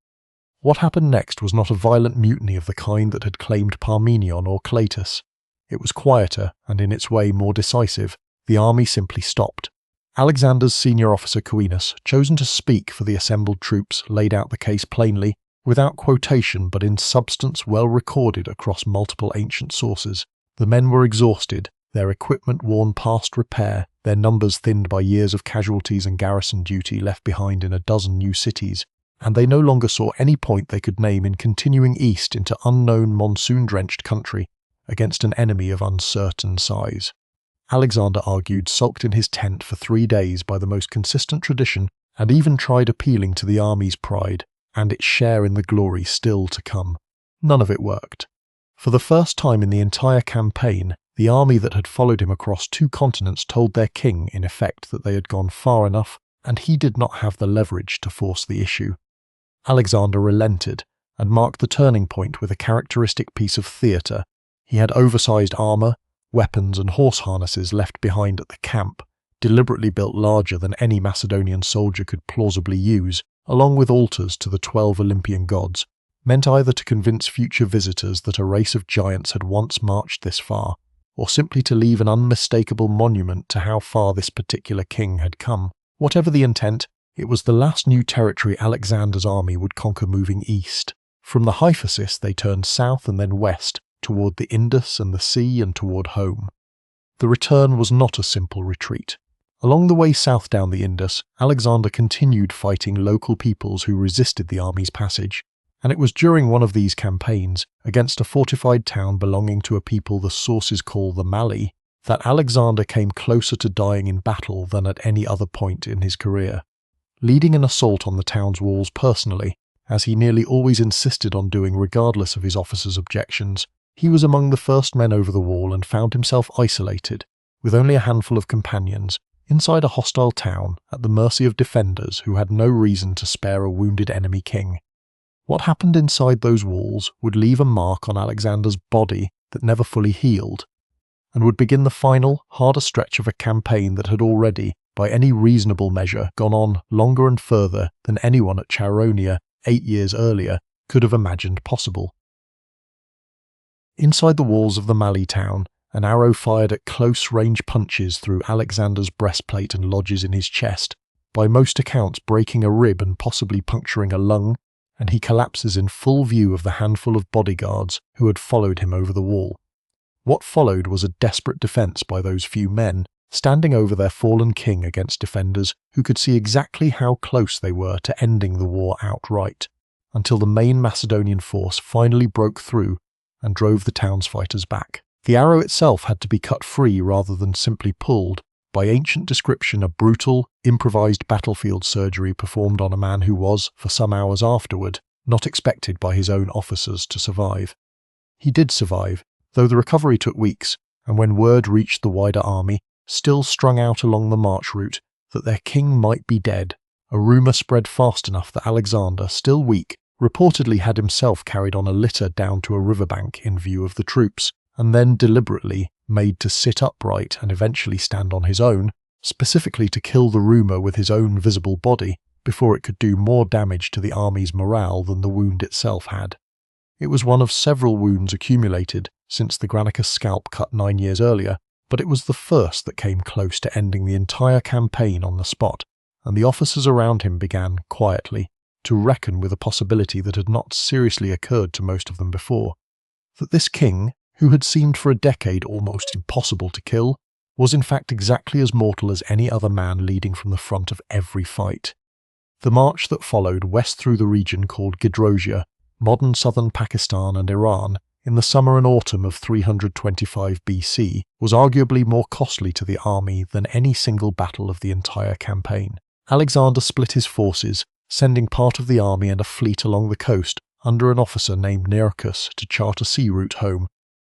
What happened next was not a violent mutiny of the kind that had claimed Parmenion or Clytus. It was quieter, and in its way more decisive. The army simply stopped. Alexander's senior officer Coenus, chosen to speak for the assembled troops, laid out the case plainly, without quotation but in substance well recorded across multiple ancient sources. The men were exhausted, their equipment worn past repair, their numbers thinned by years of casualties and garrison duty left behind in a dozen new cities, and they no longer saw any point they could name in continuing east into unknown monsoon-drenched country against an enemy of uncertain size. Alexander argued sulked in his tent for 3 days by the most consistent tradition, and even tried appealing to the army's pride and its share in the glory still to come. None of it worked. For the first time in the entire campaign, the army that had followed him across 2 continents told their king, in effect, that they had gone far enough, and he did not have the leverage to force the issue. Alexander relented, and marked the turning point with a characteristic piece of theatre. He had oversized armour, weapons and horse harnesses left behind at the camp, deliberately built larger than any Macedonian soldier could plausibly use, along with altars to the 12 Olympian gods, meant either to convince future visitors that a race of giants had once marched this far, or simply to leave an unmistakable monument to how far this particular king had come. Whatever the intent, it was the last new territory Alexander's army would conquer moving east. From the Hyphasis they turned south and then west, toward the Indus and the sea and toward home. The return was not a simple retreat. Along the way south down the Indus, Alexander continued fighting local peoples who resisted the army's passage, and it was during one of these campaigns, against a fortified town belonging to a people the sources call the Mali, that Alexander came closer to dying in battle than at any other point in his career. Leading an assault on the town's walls personally, as he nearly always insisted on doing regardless of his officers' objections, he was among the first men over the wall and found himself isolated, with only a handful of companions, inside a hostile town at the mercy of defenders who had no reason to spare a wounded enemy king. What happened inside those walls would leave a mark on Alexander's body that never fully healed, and would begin the final, harder stretch of a campaign that had already, by any reasonable measure, gone on longer and further than anyone at Chaeronea 8 years earlier could have imagined possible. Inside the walls of the Mali town, an arrow fired at close-range punches through Alexander's breastplate and lodges in his chest, by most accounts breaking a rib and possibly puncturing a lung, and he collapses in full view of the handful of bodyguards who had followed him over the wall. What followed was a desperate defence by those few men, standing over their fallen king against defenders who could see exactly how close they were to ending the war outright, until the main Macedonian force finally broke through and drove the townsfighters back. The arrow itself had to be cut free rather than simply pulled, by ancient description a brutal, improvised battlefield surgery performed on a man who was, for some hours afterward, not expected by his own officers to survive. He did survive, though the recovery took weeks, and when word reached the wider army, still strung out along the march route, that their king might be dead, a rumour spread fast enough that Alexander, still weak, reportedly had himself carried on a litter down to a riverbank in view of the troops, and then deliberately made to sit upright and eventually stand on his own, specifically to kill the rumour with his own visible body before it could do more damage to the army's morale than the wound itself had. It was one of several wounds accumulated since the Granicus scalp cut 9 years earlier, but it was the first that came close to ending the entire campaign on the spot, and the officers around him began, quietly, to reckon with a possibility that had not seriously occurred to most of them before, that this king, who had seemed for a decade almost impossible to kill, was in fact exactly as mortal as any other man leading from the front of every fight. The march that followed west through the region called Gedrosia, modern southern Pakistan and Iran, in the summer and autumn of 325 BC, was arguably more costly to the army than any single battle of the entire campaign. Alexander split his forces, sending part of the army and a fleet along the coast under an officer named Nearchus to chart a sea route home,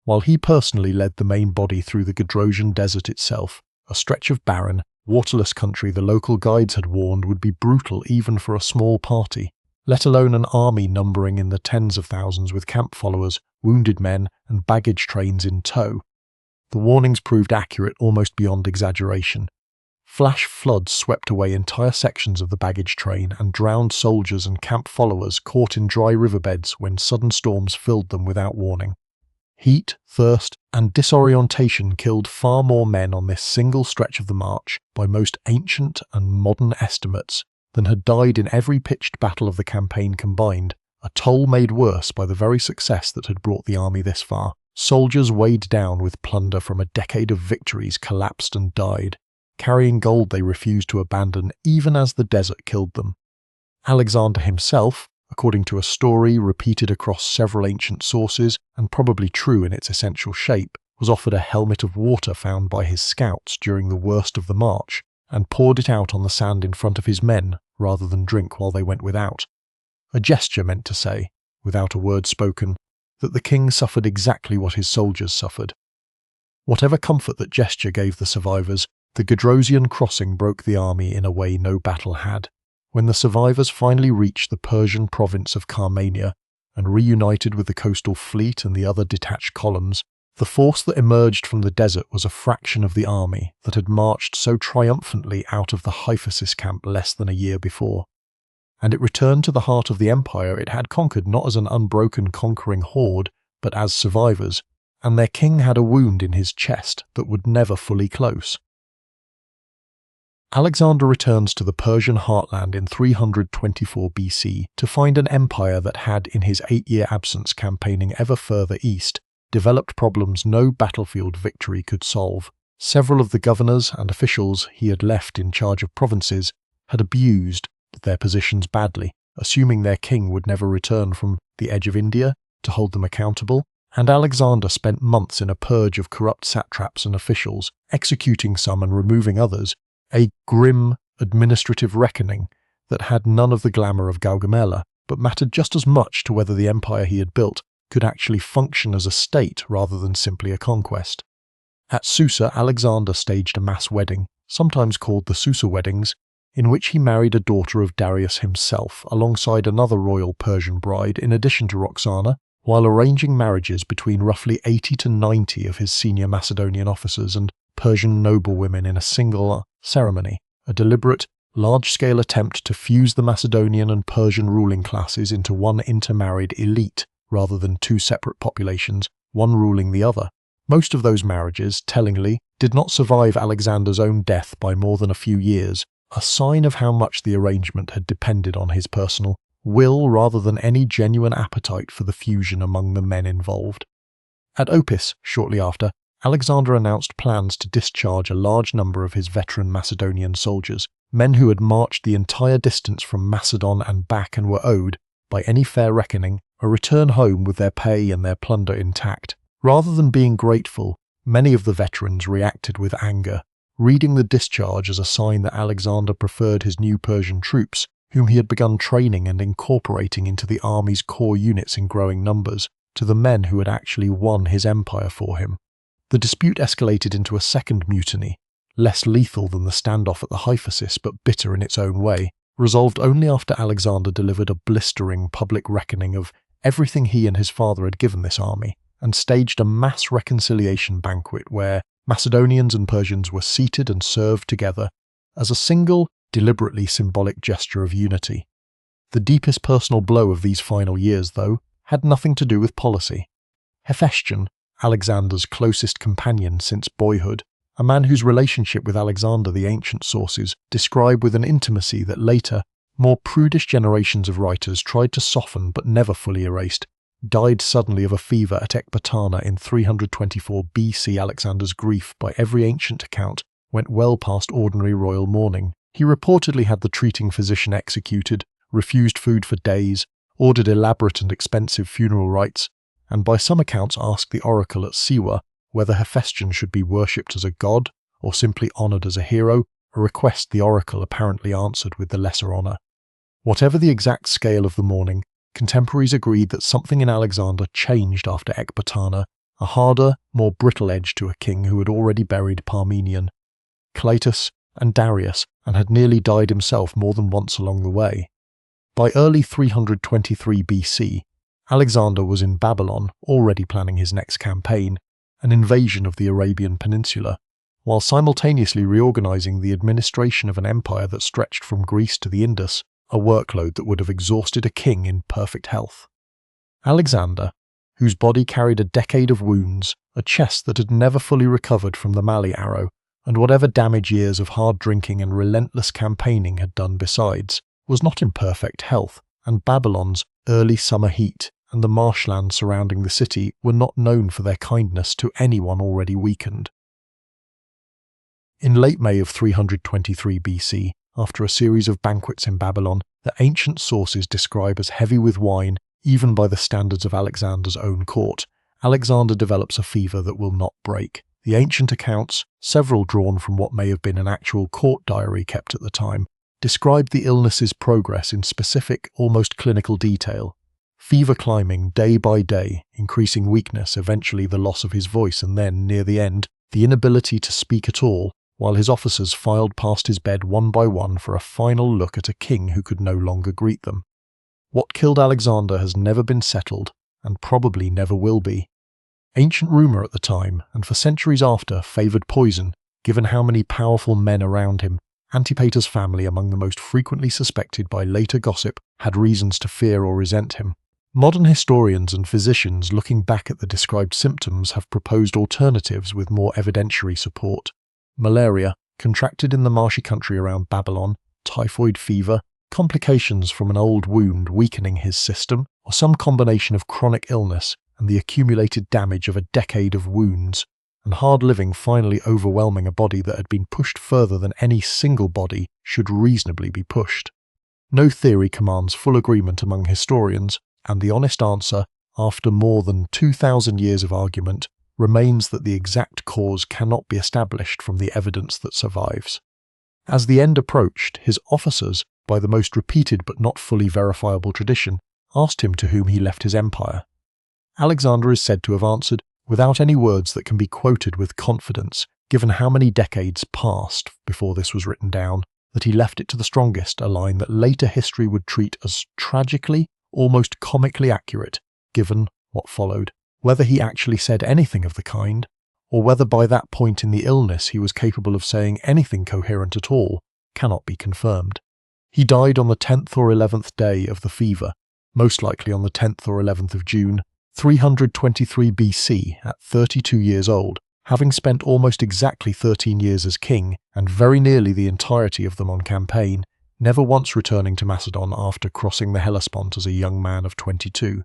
while he personally led the main body through the Gedrosian desert itself, a stretch of barren, waterless country the local guides had warned would be brutal even for a small party, let alone an army numbering in the tens of thousands with camp followers, wounded men, and baggage trains in tow. The warnings proved accurate almost beyond exaggeration. Flash floods swept away entire sections of the baggage train and drowned soldiers and camp followers caught in dry riverbeds when sudden storms filled them without warning. Heat, thirst, and disorientation killed far more men on this single stretch of the march, by most ancient and modern estimates, than had died in every pitched battle of the campaign combined, a toll made worse by the very success that had brought the army this far. Soldiers weighed down with plunder from a decade of victories collapsed and died, carrying gold they refused to abandon even as the desert killed them. Alexander himself, according to a story repeated across several ancient sources and probably true in its essential shape, was offered a helmet of water found by his scouts during the worst of the march, and poured it out on the sand in front of his men rather than drink while they went without. A gesture meant to say, without a word spoken, that the king suffered exactly what his soldiers suffered. Whatever comfort that gesture gave the survivors, the Gedrosian crossing broke the army in a way no battle had. When the survivors finally reached the Persian province of Carmania and reunited with the coastal fleet and the other detached columns, the force that emerged from the desert was a fraction of the army that had marched so triumphantly out of the Hyphasis camp less than a year before. And it returned to the heart of the empire it had conquered not as an unbroken conquering horde, but as survivors, and their king had a wound in his chest that would never fully close. Alexander returns to the Persian heartland in 324 BC to find an empire that had, in his 8-year absence campaigning ever further east, developed problems no battlefield victory could solve. Several of the governors and officials he had left in charge of provinces had abused their positions badly, assuming their king would never return from the edge of India to hold them accountable, and Alexander spent months in a purge of corrupt satraps and officials, executing some and removing others, a grim administrative reckoning that had none of the glamour of Gaugamela, but mattered just as much to whether the empire he had built could actually function as a state rather than simply a conquest. At Susa, Alexander staged a mass wedding, sometimes called the Susa weddings, in which he married a daughter of Darius himself alongside another royal Persian bride in addition to Roxana, while arranging marriages between roughly 80 to 90 of his senior Macedonian officers and Persian noblewomen in a single ceremony, a deliberate, large-scale attempt to fuse the Macedonian and Persian ruling classes into one intermarried elite rather than two separate populations, one ruling the other. Most of those marriages, tellingly, did not survive Alexander's own death by more than a few years, a sign of how much the arrangement had depended on his personal will rather than any genuine appetite for the fusion among the men involved. At Opis, shortly after, Alexander announced plans to discharge a large number of his veteran Macedonian soldiers, men who had marched the entire distance from Macedon and back and were owed, by any fair reckoning, a return home with their pay and their plunder intact. Rather than being grateful, many of the veterans reacted with anger, reading the discharge as a sign that Alexander preferred his new Persian troops, whom he had begun training and incorporating into the army's core units in growing numbers, to the men who had actually won his empire for him. The dispute escalated into a second mutiny, less lethal than the standoff at the Hyphasis but bitter in its own way, resolved only after Alexander delivered a blistering public reckoning of everything he and his father had given this army, and staged a mass reconciliation banquet where Macedonians and Persians were seated and served together as a single, deliberately symbolic gesture of unity. The deepest personal blow of these final years, though, had nothing to do with policy. Hephaestion, Alexander's closest companion since boyhood, a man whose relationship with Alexander the ancient sources describe with an intimacy that later, more prudish generations of writers tried to soften but never fully erased, died suddenly of a fever at Ecbatana in 324 BC. Alexander's grief, by every ancient account, went well past ordinary royal mourning. He reportedly had the treating physician executed, refused food for days, ordered elaborate and expensive funeral rites, and by some accounts asked the oracle at Siwa whether Hephaestion should be worshipped as a god or simply honoured as a hero, a request the oracle apparently answered with the lesser honour. Whatever the exact scale of the mourning, contemporaries agreed that something in Alexander changed after Ecbatana, a harder, more brittle edge to a king who had already buried Parmenion, Cleitus, and Darius, and had nearly died himself more than once along the way. By early 323 BC, Alexander was in Babylon, already planning his next campaign, an invasion of the Arabian Peninsula, while simultaneously reorganizing the administration of an empire that stretched from Greece to the Indus, a workload that would have exhausted a king in perfect health. Alexander, whose body carried a decade of wounds, a chest that had never fully recovered from the Mali arrow, and whatever damage years of hard drinking and relentless campaigning had done besides, was not in perfect health, and Babylon's early summer heat and the marshland surrounding the city were not known for their kindness to anyone already weakened. In late May of 323 BC, after a series of banquets in Babylon, that ancient sources describe as heavy with wine, even by the standards of Alexander's own court, Alexander develops a fever that will not break. The ancient accounts, several drawn from what may have been an actual court diary kept at the time, describe the illness's progress in specific, almost clinical detail. Fever climbing day by day, increasing weakness, eventually the loss of his voice, and then, near the end, the inability to speak at all, while his officers filed past his bed one by one for a final look at a king who could no longer greet them. What killed Alexander has never been settled, and probably never will be. Ancient rumour at the time, and for centuries after, favoured poison, given how many powerful men around him. Antipater's family, among the most frequently suspected by later gossip, had reasons to fear or resent him. Modern historians and physicians looking back at the described symptoms have proposed alternatives with more evidentiary support. Malaria, contracted in the marshy country around Babylon, typhoid fever, complications from an old wound weakening his system, or some combination of chronic illness and the accumulated damage of a decade of wounds, and hard living finally overwhelming a body that had been pushed further than any single body should reasonably be pushed. No theory commands full agreement among historians, and the honest answer, after more than 2,000 years of argument, remains that the exact cause cannot be established from the evidence that survives. As the end approached, his officers, by the most repeated but not fully verifiable tradition, asked him to whom he left his empire. Alexander is said to have answered, without any words that can be quoted with confidence, given how many decades passed before this was written down, that he left it to the strongest, a line that later history would treat as tragically, almost comically accurate, given what followed. Whether he actually said anything of the kind, or whether by that point in the illness he was capable of saying anything coherent at all, cannot be confirmed. He died on the 10th or 11th day of the fever, most likely on the 10th or 11th of June, 323 BC, at 32 years old, having spent almost exactly 13 years as king, and very nearly the entirety of them on campaign, never once returning to Macedon after crossing the Hellespont as a young man of 22.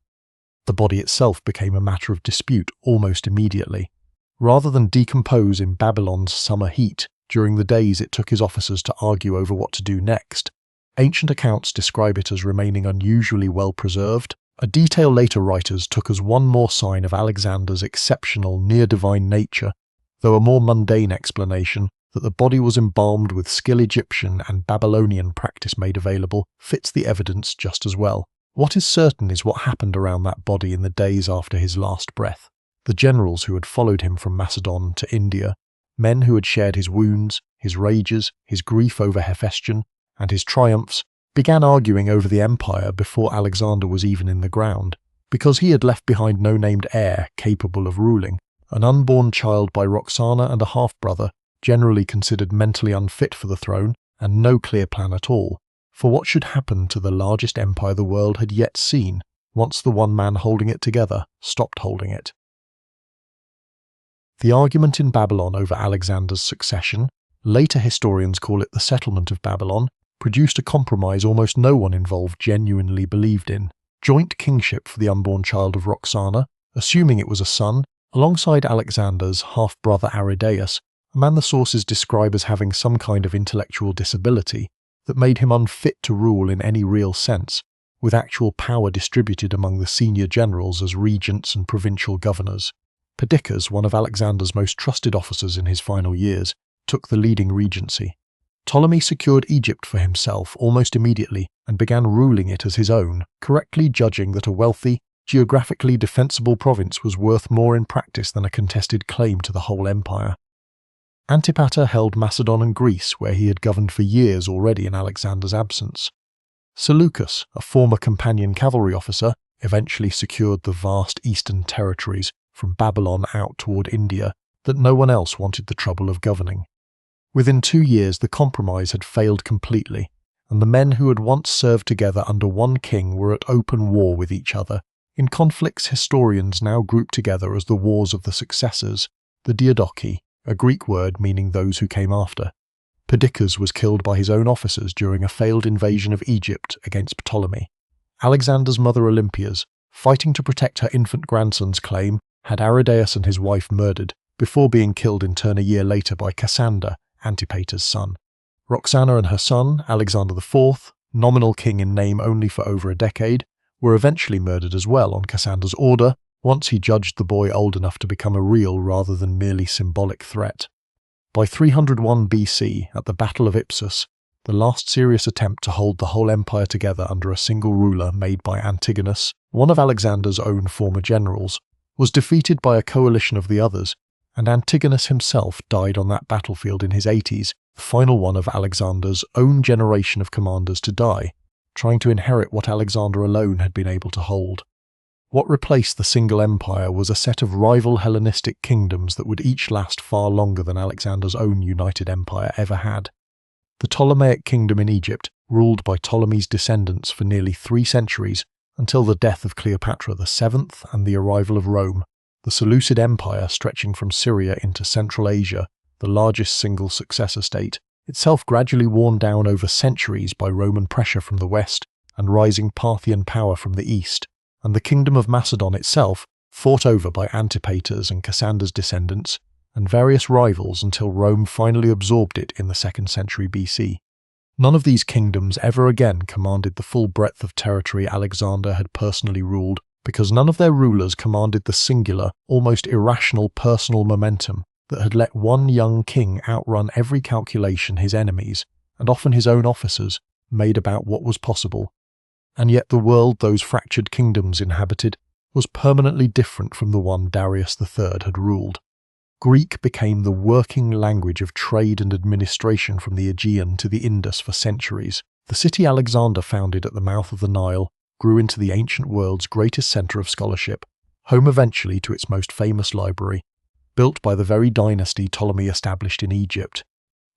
The body itself became a matter of dispute almost immediately. Rather than decompose in Babylon's summer heat during the days it took his officers to argue over what to do next, ancient accounts describe it as remaining unusually well preserved, a detail later writers took as one more sign of Alexander's exceptional near-divine nature, though a more mundane explanation that the body was embalmed with skill Egyptian and Babylonian practice made available fits the evidence just as well. What is certain is what happened around that body in the days after his last breath. The generals who had followed him from Macedon to India, men who had shared his wounds, his rages, his grief over Hephaestion, and his triumphs, began arguing over the empire before Alexander was even in the ground, because he had left behind no named heir capable of ruling, an unborn child by Roxana and a half-brother, generally considered mentally unfit for the throne, and no clear plan at all, for what should happen to the largest empire the world had yet seen, once the one man holding it together stopped holding it. The argument in Babylon over Alexander's succession, later historians call it the settlement of Babylon, produced a compromise almost no one involved genuinely believed in: joint kingship for the unborn child of Roxana, assuming it was a son, alongside Alexander's half-brother Aridaeus, a man the sources describe as having some kind of intellectual disability that made him unfit to rule in any real sense, with actual power distributed among the senior generals as regents and provincial governors. Perdiccas, one of Alexander's most trusted officers in his final years, took the leading regency. Ptolemy secured Egypt for himself almost immediately and began ruling it as his own, correctly judging that a wealthy, geographically defensible province was worth more in practice than a contested claim to the whole empire. Antipater held Macedon and Greece, where he had governed for years already in Alexander's absence. Seleucus, a former companion cavalry officer, eventually secured the vast eastern territories from Babylon out toward India that no one else wanted the trouble of governing. Within 2 years the compromise had failed completely, and the men who had once served together under one king were at open war with each other, in conflicts historians now group together as the wars of the successors, the Diadochi, a Greek word meaning those who came after. Perdiccas was killed by his own officers during a failed invasion of Egypt against Ptolemy. Alexander's mother Olympias, fighting to protect her infant grandson's claim, had Aridaeus and his wife murdered, before being killed in turn a year later by Cassander, Antipater's son. Roxana and her son, Alexander IV, nominal king in name only for over a decade, were eventually murdered as well on Cassander's order, once he judged the boy old enough to become a real rather than merely symbolic threat. By 301 BC, at the Battle of Ipsus, the last serious attempt to hold the whole empire together under a single ruler made by Antigonus, one of Alexander's own former generals, was defeated by a coalition of the others, and Antigonus himself died on that battlefield in his 80s, the final one of Alexander's own generation of commanders to die, trying to inherit what Alexander alone had been able to hold. What replaced the single empire was a set of rival Hellenistic kingdoms that would each last far longer than Alexander's own united empire ever had. The Ptolemaic kingdom in Egypt ruled by Ptolemy's descendants for nearly 3 centuries, until the death of Cleopatra VII and the arrival of Rome. The Seleucid Empire, stretching from Syria into Central Asia, the largest single successor state, itself gradually worn down over centuries by Roman pressure from the west and rising Parthian power from the east, and the kingdom of Macedon itself, fought over by Antipater's and Cassander's descendants, and various rivals until Rome finally absorbed it in the 2nd century BC. None of these kingdoms ever again commanded the full breadth of territory Alexander had personally ruled, because none of their rulers commanded the singular, almost irrational personal momentum that had let one young king outrun every calculation his enemies, and often his own officers, made about what was possible. And yet the world those fractured kingdoms inhabited was permanently different from the one Darius III had ruled. Greek became the working language of trade and administration from the Aegean to the Indus for centuries. The city Alexander founded at the mouth of the Nile grew into the ancient world's greatest centre of scholarship, home eventually to its most famous library, built by the very dynasty Ptolemy established in Egypt.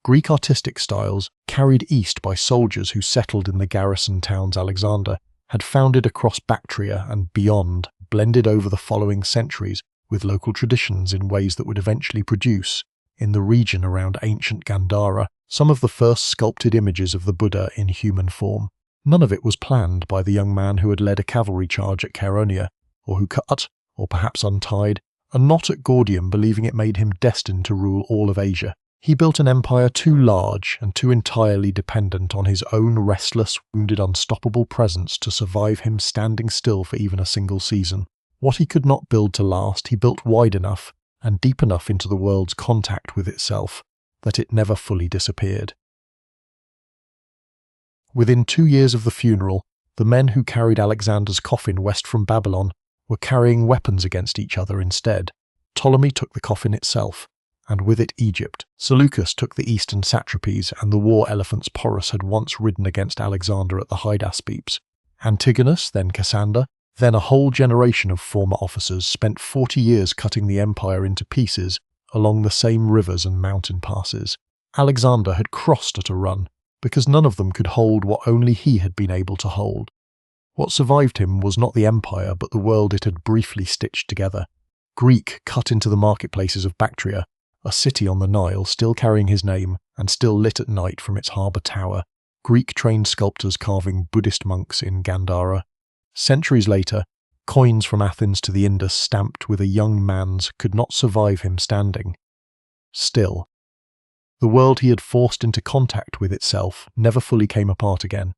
Greek artistic styles, carried east by soldiers who settled in the garrison towns Alexander had founded across Bactria and beyond, blended over the following centuries with local traditions in ways that would eventually produce, in the region around ancient Gandhara, some of the first sculpted images of the Buddha in human form. None of it was planned by the young man who had led a cavalry charge at Chaeronea, or who cut, or perhaps untied, a knot at Gordium, believing it made him destined to rule all of Asia. He built an empire too large and too entirely dependent on his own restless, wounded, unstoppable presence to survive him standing still for even a single season. What he could not build to last, he built wide enough and deep enough into the world's contact with itself that it never fully disappeared. Within 2 years of the funeral, the men who carried Alexander's coffin west from Babylon were carrying weapons against each other instead. Ptolemy took the coffin itself, and with it Egypt. Seleucus took the eastern satrapies and the war elephants Porus had once ridden against Alexander at the Hydaspes. Antigonus, then Cassander, then a whole generation of former officers spent 40 years cutting the empire into pieces along the same rivers and mountain passes. Alexander had crossed at a run, because none of them could hold what only he had been able to hold. What survived him was not the empire, but the world it had briefly stitched together. Greek cut into the marketplaces of Bactria, a city on the Nile still carrying his name and still lit at night from its harbour tower. Greek-trained sculptors carving Buddhist monks in Gandhara. Centuries later, coins from Athens to the Indus stamped with a young man's could not survive him standing. Still, the world he had forced into contact with itself never fully came apart again.